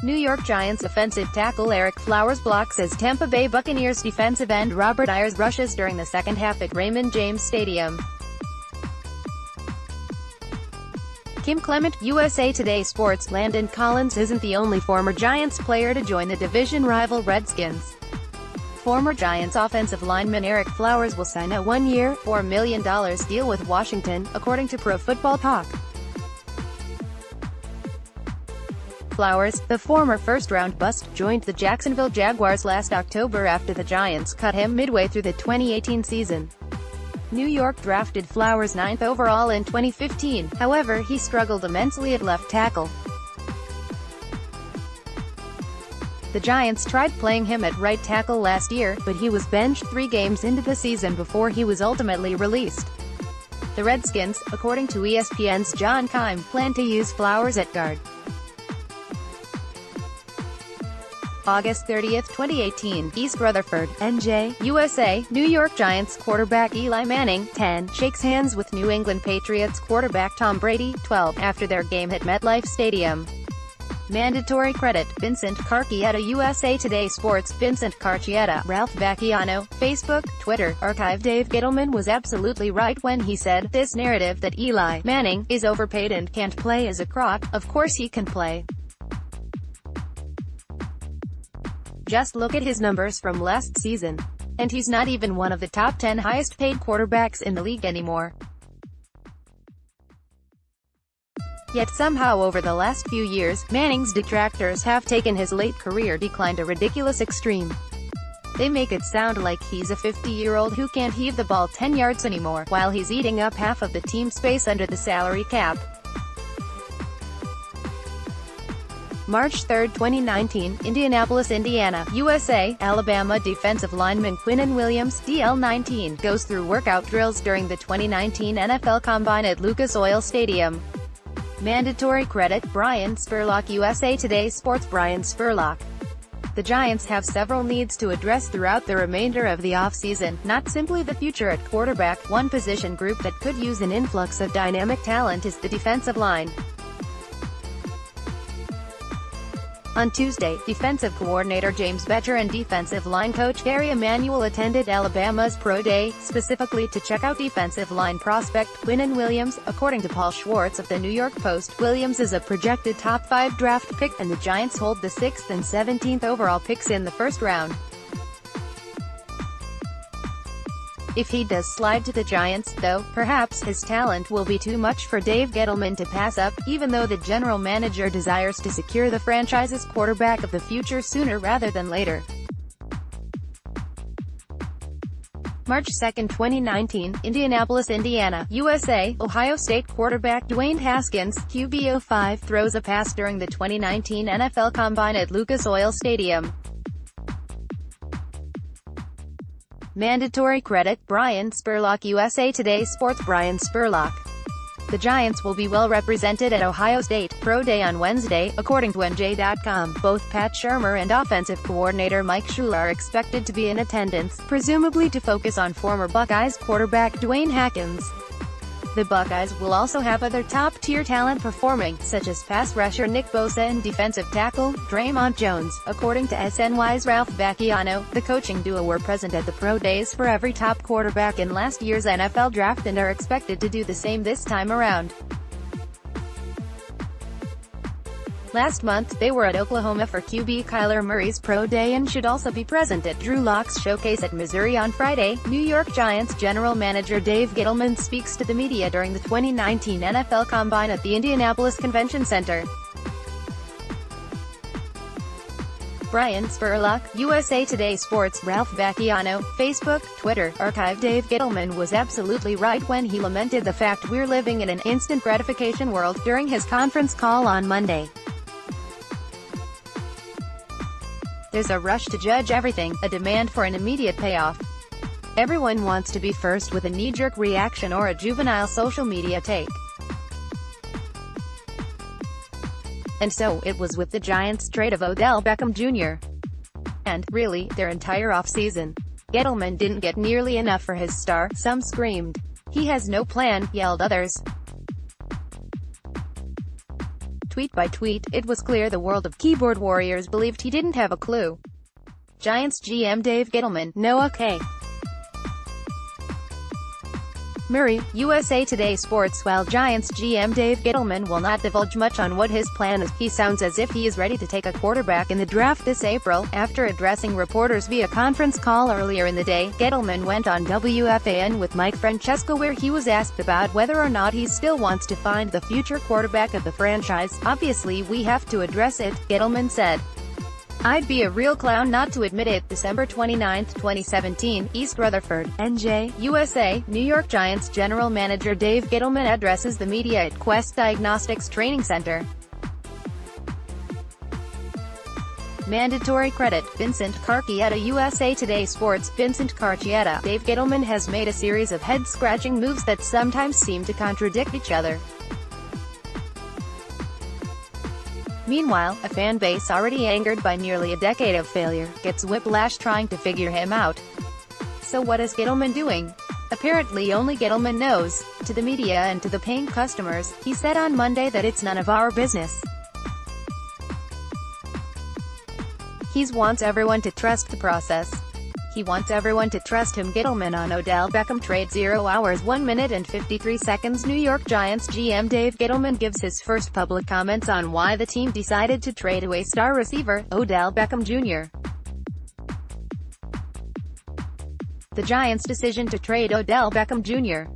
New York Giants offensive tackle Ereck Flowers blocks as Tampa Bay Buccaneers defensive end Robert Ayers rushes during the second half at Raymond James Stadium. Klement, USA Today Sports. Landon Collins isn't the only former Giants player to join the division rival Redskins. Former Giants offensive lineman Ereck Flowers will sign a one-year, $4 million deal with Washington, according to Pro Football Talk. Flowers, the former first-round bust, joined the Jacksonville Jaguars last October after the Giants cut him midway through the 2018 season. New York drafted Flowers 9th overall in 2015, however he struggled immensely at left tackle. The Giants tried playing him at right tackle last year, but he was benched 3 games into the season before he was ultimately released. The Redskins, according to ESPN's John Keim, plan to use Flowers at guard. August 30, 2018, East Rutherford, NJ, USA, New York Giants quarterback Eli Manning, 10, shakes hands with New England Patriots quarterback Tom Brady, 12, after their game at MetLife Stadium. Mandatory credit, Vincent Carcietta USA Today Sports. Vincent Carcietta, Ralph Vacchiano, Facebook, Twitter, Archive. Dave Gettleman was absolutely right when he said, "This narrative that Eli Manning is overpaid and can't play is a crock. Of course he can play. Just look at his numbers from last season. And he's not even one of the top 10 highest paid quarterbacks in the league anymore." Yet somehow over the last few years, Manning's detractors have taken his late career decline to ridiculous extreme. They make it sound like he's a 50-year-old who can't heave the ball 10 yards anymore, while he's eating up half of the team space under the salary cap. March 3, 2019, Indianapolis, Indiana, USA, Alabama defensive lineman Quinnen Williams, DL19, goes through workout drills during the 2019 NFL Combine at Lucas Oil Stadium. Mandatory credit, Brian Spurlock USA Today Sports. Brian Spurlock. The Giants have several needs to address throughout the remainder of the offseason, not simply the future at quarterback. One position group that could use an influx of dynamic talent is the defensive line. On Tuesday, defensive coordinator James Bettcher and defensive line coach Gary Emanuel attended Alabama's Pro Day, specifically to check out defensive line prospect Quinnen Williams. According to Paul Schwartz of the New York Post, Williams is a projected top 5 draft pick, and the Giants hold the 6th and 17th overall picks in the first round. If he does slide to the Giants, though, perhaps his talent will be too much for Dave Gettleman to pass up, even though the general manager desires to secure the franchise's quarterback of the future sooner rather than later. March 2, 2019, Indianapolis, Indiana, USA, Ohio State quarterback Dwayne Haskins, QB05, throws a pass during the 2019 NFL Combine at Lucas Oil Stadium. Mandatory credit, Brian Spurlock USA Today Sports. Brian Spurlock. The Giants will be well represented at Ohio State Pro Day on Wednesday, according to NJ.com. Both Pat Shurmur and offensive coordinator Mike Shula are expected to be in attendance, presumably to focus on former Buckeyes quarterback Dwayne Haskins. The Buckeyes will also have other top-tier talent performing, such as pass rusher Nick Bosa and defensive tackle Draymond Jones. According to SNY's Ralph Vacchiano, the coaching duo were present at the Pro Days for every top quarterback in last year's NFL Draft and are expected to do the same this time around. Last month, they were at Oklahoma for QB Kyler Murray's Pro Day and should also be present at Drew Lock's showcase at Missouri on Friday. New York Giants general manager Dave Gettleman speaks to the media during the 2019 NFL Combine at the Indianapolis Convention Center. Brian Spurlock, USA Today Sports. Ralph Vacchiano, Facebook, Twitter, Archive. Dave Gettleman was absolutely right when he lamented the fact we're living in an instant gratification world during his conference call on Monday. There's a rush to judge everything, a demand for an immediate payoff. Everyone wants to be first with a knee-jerk reaction or a juvenile social media take. And so, it was with the Giants' trade of Odell Beckham Jr. and, really, their entire offseason. Gettleman didn't get nearly enough for his star, some screamed. "He has no plan," yelled others. Tweet by tweet, it was clear the world of keyboard warriors believed he didn't have a clue. Giants GM Dave Gettleman, no okay. Murray, USA Today Sports. While Giants GM Dave Gettleman will not divulge much on what his plan is, he sounds as if he is ready to take a quarterback in the draft this April. After addressing reporters via conference call earlier in the day, Gettleman went on WFAN with Mike Francesco where he was asked about whether or not he still wants to find the future quarterback of the franchise. "Obviously we have to address it," Gettleman said. "I'd be a real clown not to admit it." December 29, 2017, East Rutherford, NJ, USA. New York Giants general manager Dave Gettleman addresses the media at Quest Diagnostics Training Center. Mandatory credit, Vincent Carcietta. USA Today Sports. Vincent Carcietta. Dave Gettleman has made a series of head-scratching moves that sometimes seem to contradict each other. Meanwhile, a fan base already angered by nearly a decade of failure gets whiplash trying to figure him out. So what is Gettleman doing? Apparently only Gettleman knows. To the media and to the paying customers, he said on Monday that it's none of our business. He wants everyone to trust the process. He wants everyone to trust him. Gettleman on Odell Beckham trade. 0 hours 1 minute and 53 seconds. New York Giants GM Dave Gettleman gives his first public comments on why the team decided to trade away star receiver, Odell Beckham Jr. The Giants' decision to trade Odell Beckham Jr.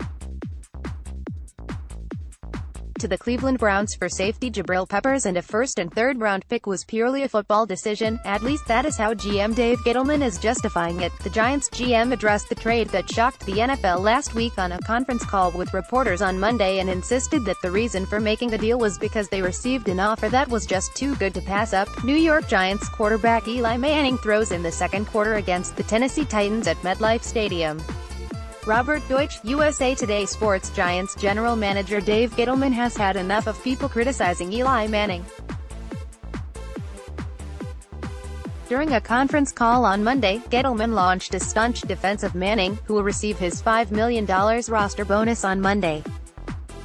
to the Cleveland Browns for safety Jabril Peppers and a first and third round pick was purely a football decision. At least that is how GM Dave Gettleman is justifying it. The Giants GM addressed the trade that shocked the NFL last week on a conference call with reporters on Monday and insisted that the reason for making the deal was because they received an offer that was just too good to pass up. New York Giants quarterback Eli Manning throws in the second quarter against the Tennessee Titans at MetLife Stadium. Robert Deutsch, USA Today Sports. Giants general manager Dave Gettleman has had enough of people criticizing Eli Manning. During a conference call on Monday, Gettleman launched a staunch defense of Manning, who will receive his $5 million roster bonus on Monday.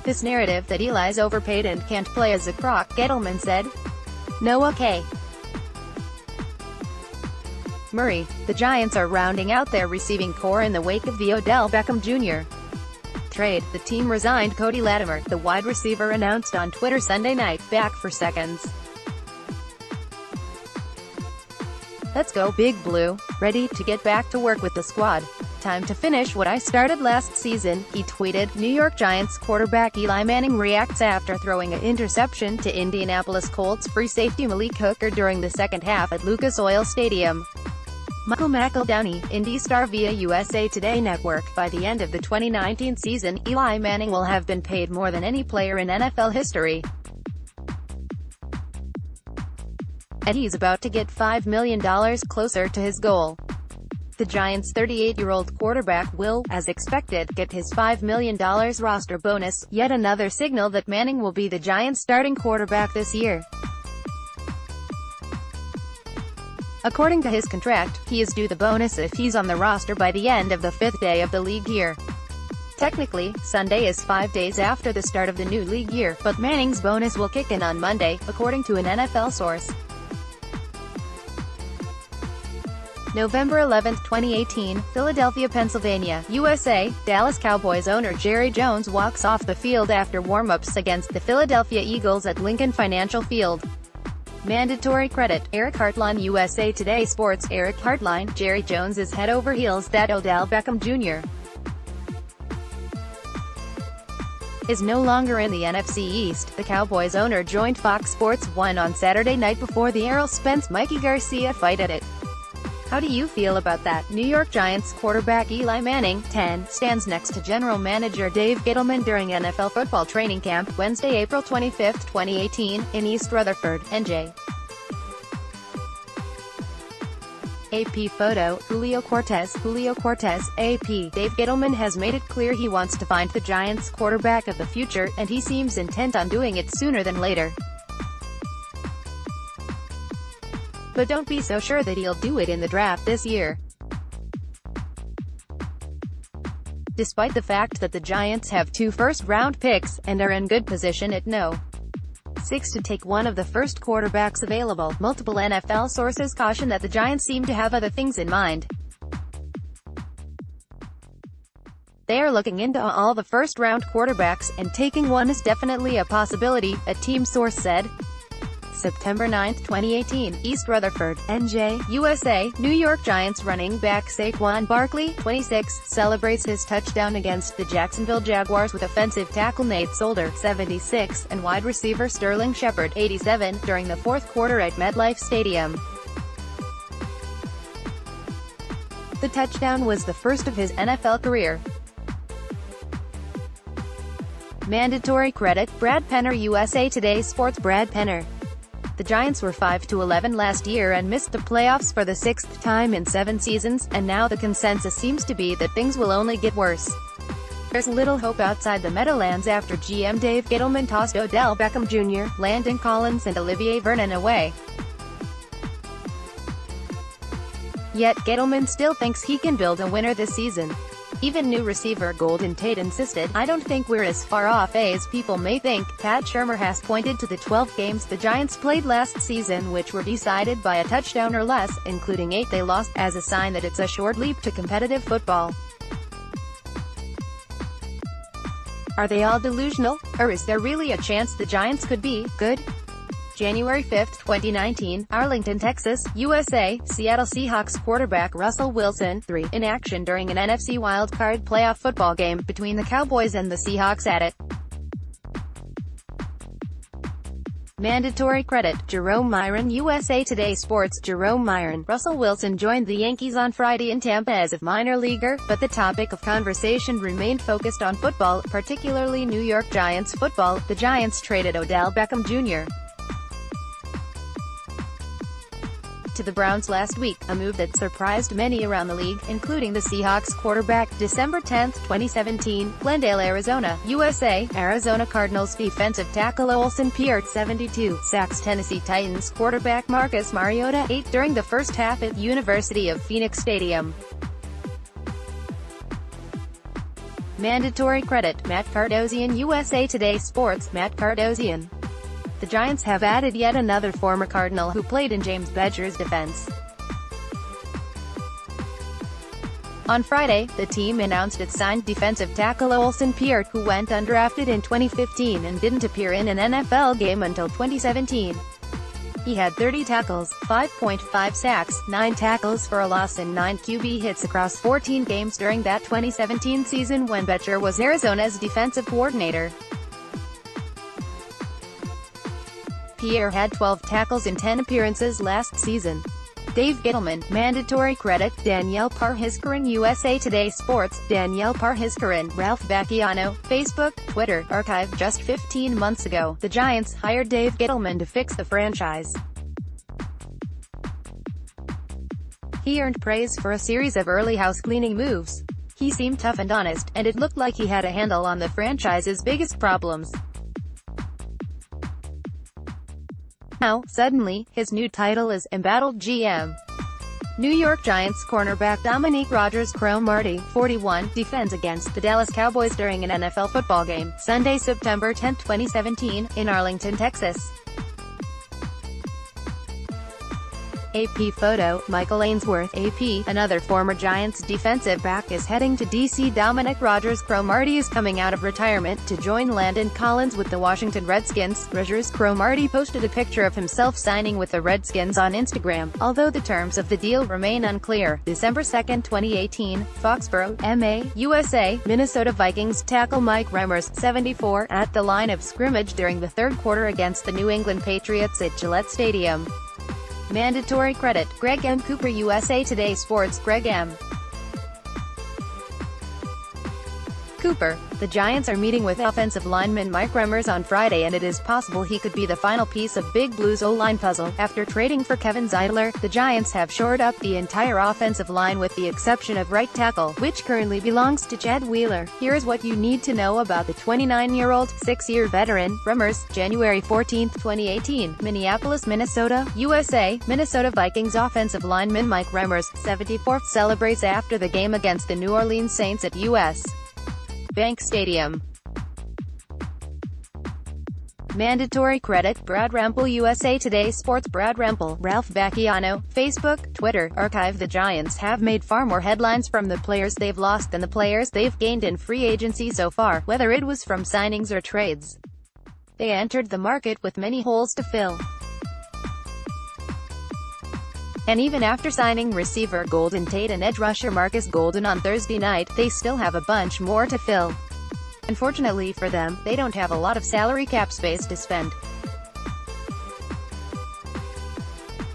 "This narrative that Eli's overpaid and can't play as a crock," Gettleman said. "No okay. Murray, the Giants are rounding out their receiving core in the wake of the Odell Beckham Jr. trade. The team resigned Cody Latimer, the wide receiver announced on Twitter Sunday night, back for seconds. "Let's go Big Blue. Ready to get back to work with the squad. Time to finish what I started last season," he tweeted. New York Giants quarterback Eli Manning reacts after throwing an interception to Indianapolis Colts free safety Malik Hooker during the second half at Lucas Oil Stadium. Michael McEldowney, Indy star via USA Today Network. By the end of the 2019 season, Eli Manning will have been paid more than any player in NFL history. And he's about to get $5 million closer to his goal. The Giants' 38-year-old quarterback will, as expected, get his $5 million roster bonus, yet another signal that Manning will be the Giants' starting quarterback this year. According to his contract, he is due the bonus if he's on the roster by the end of the 5th day of the league year. Technically, Sunday is 5 days after the start of the new league year, but Manning's bonus will kick in on Monday, according to an NFL source. November 11, 2018, Philadelphia, Pennsylvania, USA. Dallas Cowboys owner Jerry Jones walks off the field after warm-ups against the Philadelphia Eagles at Lincoln Financial Field. Mandatory credit, Ereck Hartline. USA Today Sports. Ereck Hartline, Jerry Jones is head over heels that Odell Beckham Jr. is no longer in the NFC East. The Cowboys owner joined Fox Sports 1 on Saturday night before the Errol Spence-Mikey Garcia fight at it. How do you feel about that? New York Giants quarterback Eli Manning, 10, stands next to general manager Dave Gettleman during NFL football training camp, Wednesday, April 25, 2018, in East Rutherford, NJ. AP photo, Julio Cortez, AP. Dave Gettleman has made it clear he wants to find the Giants' quarterback of the future, and he seems intent on doing it sooner than later. But don't be so sure that he'll do it in the draft this year. Despite the fact that the Giants have 2 first-round picks, and are in good position at no. 6 to take one of the first quarterbacks available. Multiple NFL sources caution that the Giants seem to have other things in mind. They are looking into all the first-round quarterbacks, and taking one is definitely a possibility, a team source said. September 9, 2018, East Rutherford, NJ, USA, New York Giants running back Saquon Barkley, 26, celebrates his touchdown against the Jacksonville Jaguars with offensive tackle Nate Solder, 76, and wide receiver Sterling Shepard, 87, during the fourth quarter at MetLife Stadium. The touchdown was the first of his NFL career. Mandatory credit, Brad Penner, USA Today Sports. Brad Penner. The Giants were 5-11 last year and missed the playoffs for the 6th time in 7 seasons, and now the consensus seems to be that things will only get worse. There's little hope outside the Meadowlands after GM Dave Gettleman tossed Odell Beckham Jr., Landon Collins and Olivier Vernon away. Yet Gettleman still thinks he can build a winner this season. Even new receiver Golden Tate insisted, "I don't think we're as far off as people may think." Pat Shurmur has pointed to the 12 games the Giants played last season which were decided by a touchdown or less, including 8 they lost, as a sign that it's a short leap to competitive football. Are they all delusional? Or is there really a chance the Giants could be good? January 5, 2019, Arlington, Texas, USA, Seattle Seahawks quarterback Russell Wilson, 3, in action during an NFC wildcard playoff football game between the Cowboys and the Seahawks at it. Mandatory credit, Jerome Myron, USA Today Sports. Jerome Myron. Russell Wilson joined the Yankees on Friday in Tampa as a minor leaguer, but the topic of conversation remained focused on football, particularly New York Giants football. The Giants traded Odell Beckham Jr. to the Browns last week, a move that surprised many around the league, including the Seahawks quarterback. December 10, 2017, Glendale, Arizona, USA, Arizona Cardinals defensive tackle Olsen Pierre, 72, sacks Tennessee Titans quarterback Marcus Mariota, 8, during the first half at University of Phoenix Stadium. Mandatory credit, Matt Cardozian, USA Today Sports. Matt Cardozian. The Giants have added yet another former Cardinal who played in James Bedger's defense. On Friday, the team announced it signed defensive tackle Olsen Pierre, who went undrafted in 2015 and didn't appear in an NFL game until 2017. He had 30 tackles, 5.5 sacks, 9 tackles for a loss and 9 QB hits across 14 games during that 2017 season when Bettcher was Arizona's defensive coordinator. Pierre had 12 tackles in 10 appearances last season. Dave Gettleman. Mandatory credit, Danielle Parhiskaran, USA Today Sports. Danielle Parhiskaran. Ralph Bacchiano, Facebook, Twitter. Archive. Just 15 months ago, the Giants hired Dave Gettleman to fix the franchise. He earned praise for a series of early house-cleaning moves. He seemed tough and honest, and it looked like he had a handle on the franchise's biggest problems. Now, suddenly, his new title is Embattled GM. New York Giants cornerback Dominique Rodgers-Cromartie, 41, defends against the Dallas Cowboys during an NFL football game, Sunday, September 10, 2017, in Arlington, Texas. AP photo, Michael Ainsworth. AP, another former Giants defensive back is heading to D.C. Dominique Rodgers-Cromartie is coming out of retirement to join Landon Collins with the Washington Redskins. Rodgers-Cromartie posted a picture of himself signing with the Redskins on Instagram, although the terms of the deal remain unclear. December 2, 2018, Foxborough, MA, USA, Minnesota Vikings tackle Mike Remmers, 74, at the line of scrimmage during the third quarter against the New England Patriots at Gillette Stadium. Mandatory credit, Greg M. Cooper, USA Today Sports. Greg M. Cooper. The Giants are meeting with offensive lineman Mike Remmers on Friday, and it is possible he could be the final piece of Big Blue's O-line puzzle. After trading for Kevin Zeidler, the Giants have shored up the entire offensive line with the exception of right tackle, which currently belongs to Chad Wheeler. Here's what you need to know about the 29-year-old, 6-year veteran, Remmers. January 14, 2018, Minneapolis, Minnesota, USA. Minnesota Vikings offensive lineman Mike Remmers, 74, celebrates after the game against the New Orleans Saints at U.S. Bank Stadium. Mandatory credit, Brad Rempel USA Today Sports Brad Rempel, Ralph Vacchiano, Facebook, Twitter, Archive. The Giants have made far more headlines from the players they've lost than the players they've gained in free agency so far, whether it was from signings or trades. They entered the market with many holes to fill. And even after signing receiver Golden Tate and edge rusher Marcus Golden on Thursday night, they still have a bunch more to fill. Unfortunately for them, they don't have a lot of salary cap space to spend.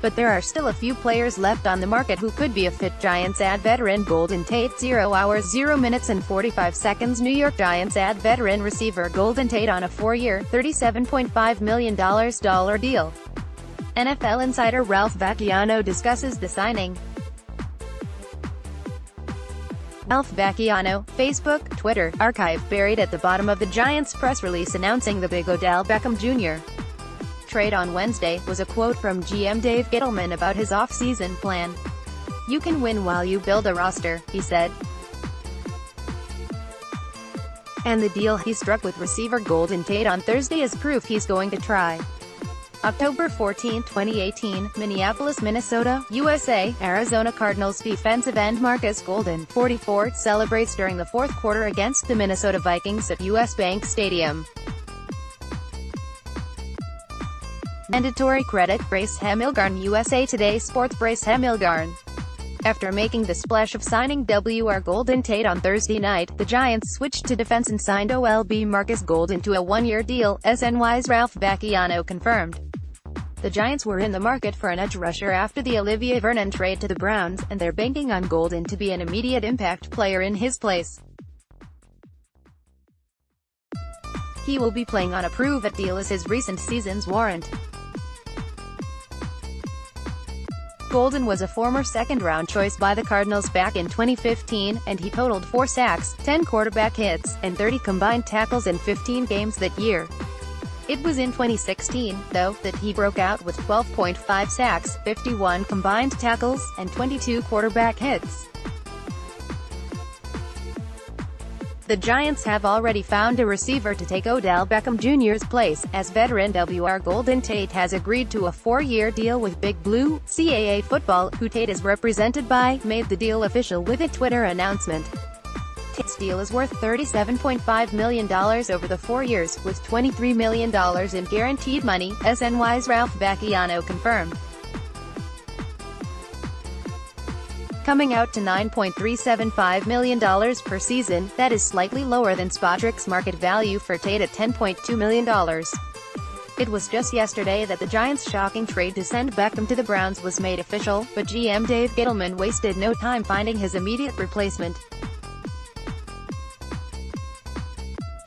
But there are still a few players left on the market who could be a fit. Giants add veteran Golden Tate. 0 hours 0 minutes and 45 seconds. New York Giants add veteran receiver Golden Tate on a 4-year, $37.5 million deal. NFL insider Ralph Vacchiano discusses the signing. Ralph Vacchiano, Facebook, Twitter, Archive. Buried at the bottom of the Giants' press release announcing the big Odell Beckham Jr. trade on Wednesday, was a quote from GM Dave Gettleman about his off-season plan. "You can win while you build a roster," he said. And the deal he struck with receiver Golden Tate on Thursday is proof he's going to try. October 14, 2018, Minneapolis, Minnesota, USA. Arizona Cardinals defensive end Marcus Golden, 44, celebrates during the fourth quarter against the Minnesota Vikings at US Bank Stadium. Mandatory credit, Bryce Hemmelgarn USA Today Sports Bryce Hemmelgarn. After making the splash of signing WR Golden Tate on Thursday night, the Giants switched to defense and signed OLB Marcus Golden to a 1-year deal, SNY's Ralph Vacchiano confirmed. The Giants were in the market for an edge rusher after the Olivier Vernon trade to the Browns, and they're banking on Golden to be an immediate impact player in his place. He will be playing on a prove-it deal as his recent seasons warrant. Golden was a former second-round choice by the Cardinals back in 2015, and he totaled 4 sacks, 10 quarterback hits, and 30 combined tackles in 15 games that year. It was in 2016, though, that he broke out with 12.5 sacks, 51 combined tackles, and 22 quarterback hits. The Giants have already found a receiver to take Odell Beckham Jr.'s place, as veteran WR Golden Tate has agreed to a 4-year deal with Big Blue. CAA Football, who Tate is represented by, made the deal official with a Twitter announcement. Tate's deal is worth $37.5 million over the 4 years, with $23 million in guaranteed money, SNY's Ralph Vacchiano confirmed. Coming out to $9.375 million per season, that is slightly lower than Spotrac market value for Tate at $10.2 million. It was just yesterday that the Giants' shocking trade to send Beckham to the Browns was made official, but GM Dave Gettleman wasted no time finding his immediate replacement.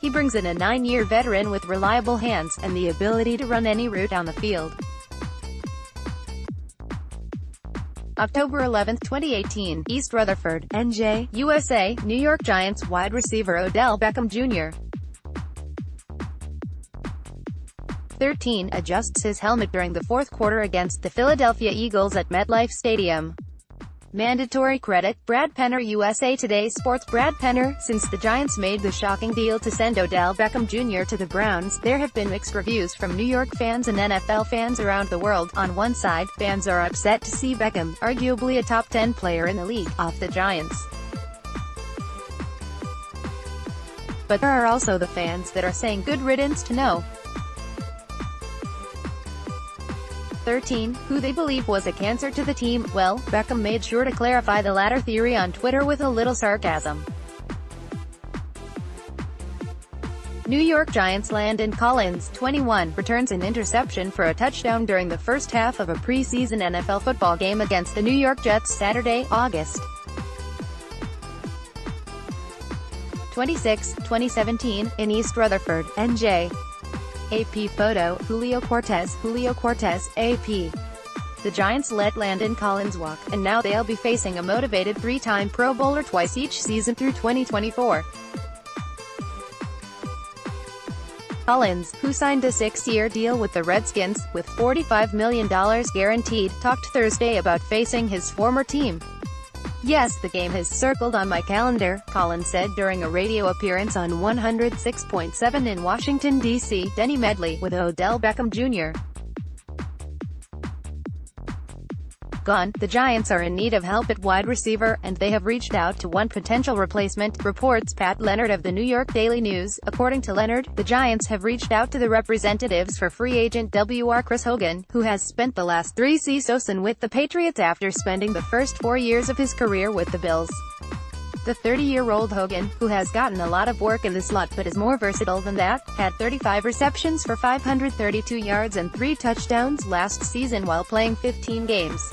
He brings in a 9-year veteran with reliable hands, and the ability to run any route on the field. October 11, 2018, East Rutherford, NJ, USA. New York Giants wide receiver Odell Beckham Jr. 13 adjusts his helmet during the fourth quarter against the Philadelphia Eagles at MetLife Stadium. Mandatory credit, Brad Penner USA Today Sports Brad Penner. Since the Giants made the shocking deal to send Odell Beckham Jr. to the Browns, there have been mixed reviews from New York fans and NFL fans around the world. On one side, fans are upset to see Beckham, arguably a top 10 player in the league, off the Giants. But there are also the fans that are saying good riddance to no. 13, who they believe was a cancer to the team. Well, Beckham made sure to clarify the latter theory on Twitter with a little sarcasm. New York Giants Landon Collins, 21, returns an interception for a touchdown during the first half of a preseason NFL football game against the New York Jets Saturday, August 26, 2017, in East Rutherford, NJ. AP photo, Julio Cortez, AP. The Giants let Landon Collins walk, and now they'll be facing a motivated 3-time Pro Bowler twice each season through 2024. Collins, who signed a 6-year deal with the Redskins, with $45 million guaranteed, talked Thursday about facing his former team. "Yes, the game has circled on my calendar," Collins said during a radio appearance on 106.7 in Washington, D.C. Denny Medley, with Odell Beckham Jr. gone. The Giants are in need of help at wide receiver, and they have reached out to one potential replacement, reports Pat Leonard of the New York Daily News. According to Leonard, the Giants have reached out to the representatives for free agent Wr. Chris Hogan, who has spent the last 3 seasons with the Patriots after spending the first 4 years of his career with the Bills. The 30-year-old Hogan, who has gotten a lot of work in the slot but is more versatile than that, had 35 receptions for 532 yards and 3 touchdowns last season while playing 15 games.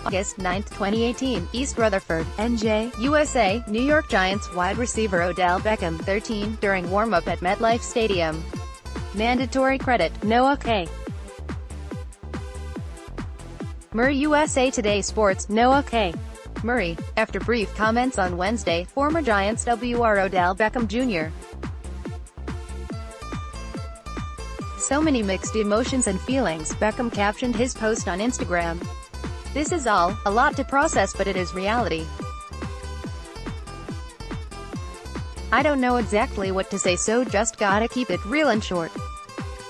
August 9, 2018, East Rutherford, NJ, USA, New York Giants wide receiver Odell Beckham, 13, during warm-up at MetLife Stadium. Mandatory credit, Noah K. Murray. USA Today Sports, Noah K. Murray. After brief comments on Wednesday, former Giants Wr. Odell Beckham Jr. "So many mixed emotions and feelings," Beckham captioned his post on Instagram. "This is a lot to process, but it is reality. I don't know exactly what to say, so just gotta keep it real and short.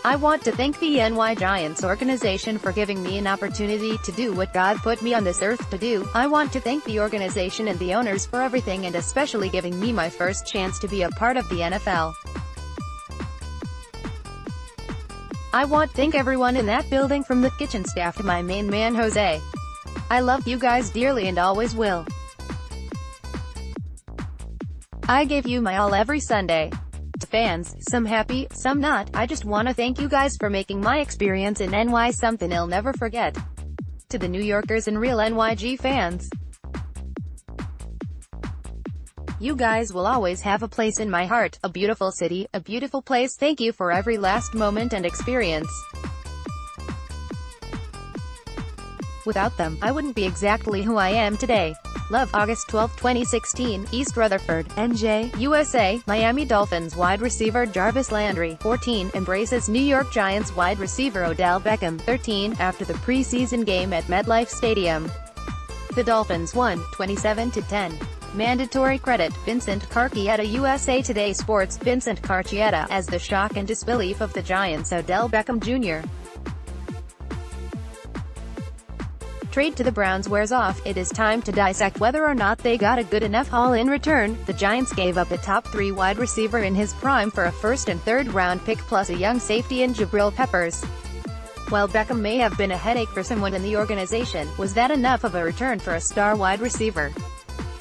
I want to thank the NY Giants organization for giving me an opportunity to do what God put me on this earth to do. I want to thank the organization and the owners for everything, and especially giving me my first chance to be a part of the NFL. I want to thank everyone in that building, from the kitchen staff to my main man Jose. I love you guys dearly and always will. I gave you my all every Sunday. To fans, some happy, some not, I just want to thank you guys for making my experience in NY something I'll never forget. To the New Yorkers and real NYG fans, you guys will always have a place in my heart. A beautiful city, a beautiful place. Thank you for every last moment and experience. Without them, I wouldn't be exactly who I am today. Love." August 12, 2016, East Rutherford, NJ, USA, Miami Dolphins wide receiver Jarvis Landry, 14, embraces New York Giants wide receiver Odell Beckham, 13, after the preseason game at MetLife Stadium. The Dolphins won, 27-10. Mandatory credit, Vincent Carcietta. USA Today Sports. Vincent Carcietta, as the shock and disbelief of the Giants' Odell Beckham Jr. trade to the Browns wears off, it is time to dissect whether or not they got a good enough haul in return. The Giants gave up a top 3 wide receiver in his prime for a first and third round pick plus a young safety in Jabril Peppers. While Beckham may have been a headache for someone in the organization, was that enough of a return for a star wide receiver?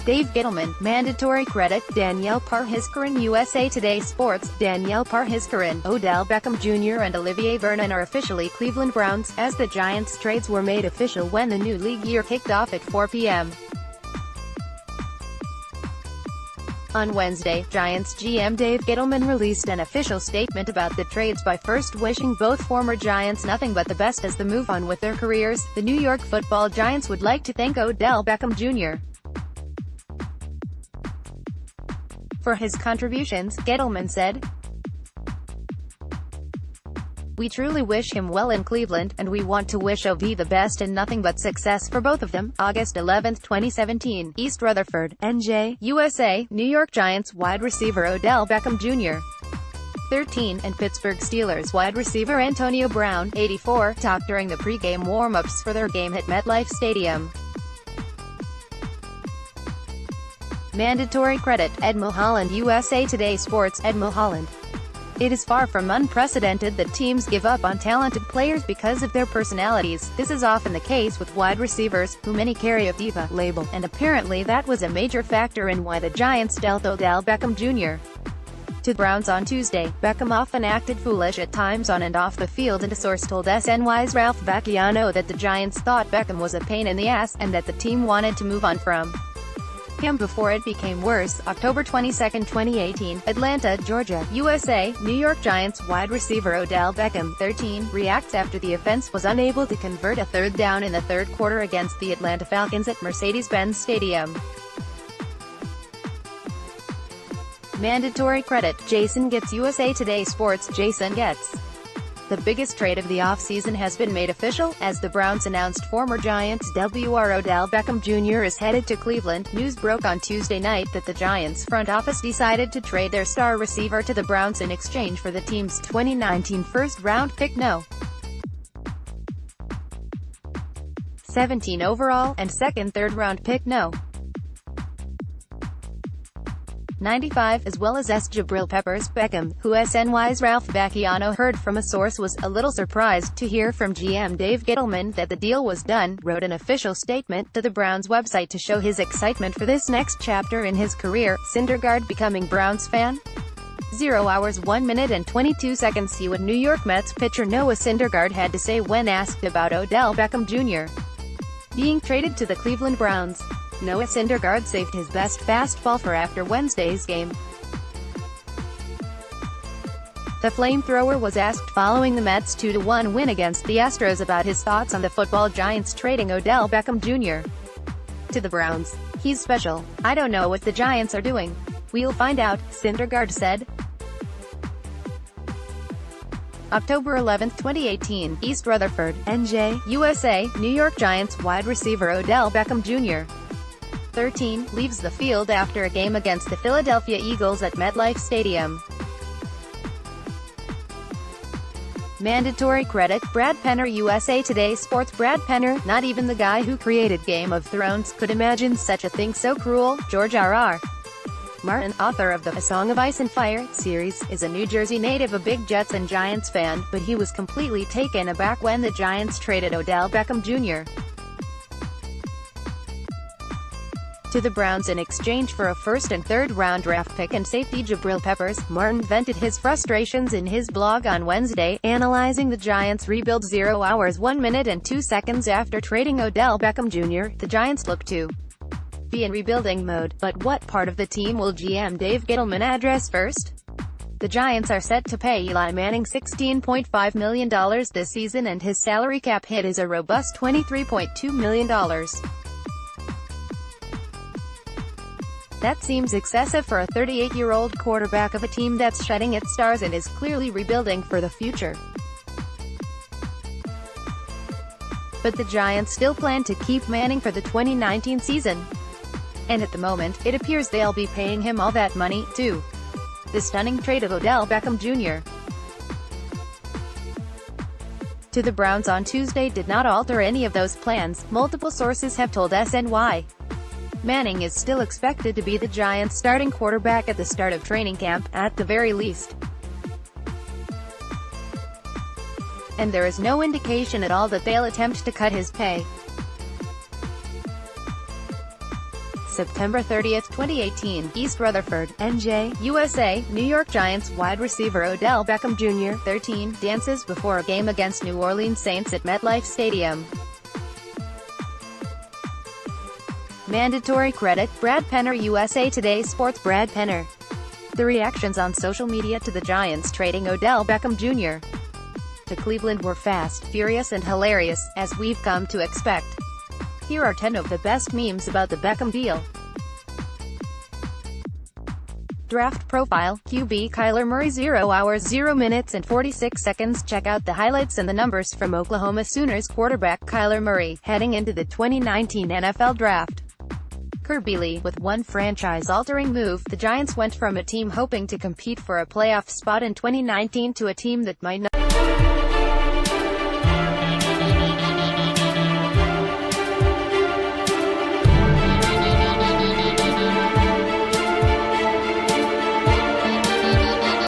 Dave Gettleman. Mandatory credit, Danielle Parhiskarin. USA Today Sports. Danielle Parhiskarin, Odell Beckham Jr. and Olivier Vernon are officially Cleveland Browns, as the Giants' trades were made official when the new league year kicked off at 4 p.m. On Wednesday, Giants GM Dave Gettleman released an official statement about the trades by first wishing both former Giants nothing but the best as they move on with their careers. The New York Football Giants would like to thank Odell Beckham Jr. for his contributions, Gettleman said. "We truly wish him well in Cleveland, and we want to wish OB the best and nothing but success for both of them." August 11, 2017, East Rutherford, NJ, USA, New York Giants wide receiver Odell Beckham Jr. 13, and Pittsburgh Steelers wide receiver Antonio Brown, 84, talked during the pregame warm-ups for their game at MetLife Stadium. Mandatory credit, Ed Mulholland. USA Today Sports. Ed Mulholland. "It is far from unprecedented that teams give up on talented players because of their personalities. This is often the case with wide receivers, who many carry a diva label, and apparently that was a major factor in why the Giants dealt Odell Beckham Jr. to the Browns on Tuesday. Beckham often acted foolish at times on and off the field, and a source told SNY's Ralph Vacchiano that the Giants thought Beckham was a pain in the ass, and that the team wanted to move on from him before it became worse." October 22, 2018, Atlanta, Georgia, USA, New York Giants wide receiver Odell Beckham, 13, reacts after the offense was unable to convert a third down in the third quarter against the Atlanta Falcons at Mercedes-Benz Stadium. Mandatory credit, Jason Getz. USA Today Sports. Jason Getz. The biggest trade of the offseason has been made official, as the Browns announced former Giants WR Odell Beckham Jr. is headed to Cleveland. News broke on Tuesday night that the Giants front office decided to trade their star receiver to the Browns in exchange for the team's 2019 first-round pick No. 17 overall, and second third-round pick No. 95, as well as Jabril Peppers. Beckham, who SNY's Ralph Vacchiano heard from a source, was a little surprised to hear from GM Dave Gettleman that the deal was done, wrote an official statement to the Browns website to show his excitement for this next chapter in his career. Syndergaard becoming Browns fan? 0 hours 1 minute and 22 seconds. See what New York Mets pitcher Noah Syndergaard had to say when asked about Odell Beckham Jr. being traded to the Cleveland Browns. Noah Syndergaard saved his best fastball for after Wednesday's game. The flamethrower was asked following the Mets' 2-1 win against the Astros about his thoughts on the football giants trading Odell Beckham Jr. to the Browns. "He's special. I don't know what the Giants are doing. We'll find out," Syndergaard said. October 11, 2018, East Rutherford, NJ, USA. New York Giants wide receiver Odell Beckham Jr. 13, leaves the field after a game against the Philadelphia Eagles at MetLife Stadium. Mandatory credit, Brad Penner. USA Today Sports. Brad Penner, not even the guy who created Game of Thrones, could imagine such a thing so cruel. George R.R. Martin, author of the A Song of Ice and Fire series, is a New Jersey native, a big Jets and Giants fan, but he was completely taken aback when the Giants traded Odell Beckham Jr. to the Browns in exchange for a first and third-round draft pick and safety Jabril Peppers. Martin vented his frustrations in his blog on Wednesday, analyzing the Giants' rebuild. 0 hours 1 minute and 2 seconds after trading Odell Beckham Jr., the Giants look to be in rebuilding mode, but what part of the team will GM Dave Gettleman address first? The Giants are set to pay Eli Manning $16.5 million this season, and his salary cap hit is a robust $23.2 million. That seems excessive for a 38-year-old quarterback of a team that's shedding its stars and is clearly rebuilding for the future. But the Giants still plan to keep Manning for the 2019 season. And at the moment, it appears they'll be paying him all that money, too. The stunning trade of Odell Beckham Jr. to the Browns on Tuesday did not alter any of those plans, multiple sources have told SNY. Manning is still expected to be the Giants' starting quarterback at the start of training camp, at the very least. And there is no indication at all that they'll attempt to cut his pay. September 30, 2018, East Rutherford, NJ, USA. New York Giants wide receiver Odell Beckham Jr., 13, dances before a game against New Orleans Saints at MetLife Stadium. Mandatory credit, Brad Penner. USA Today Sports. Brad Penner. The reactions on social media to the Giants trading Odell Beckham Jr. to Cleveland were fast, furious and hilarious, as we've come to expect. Here are 10 of the best memes about the Beckham deal. Draft profile, QB Kyler Murray. 0 hours 0 minutes and 46 seconds. Check out the highlights and the numbers from Oklahoma Sooners quarterback Kyler Murray, heading into the 2019 NFL Draft. Kirby, with one franchise-altering move, the Giants went from a team hoping to compete for a playoff spot in 2019 to a team that might not.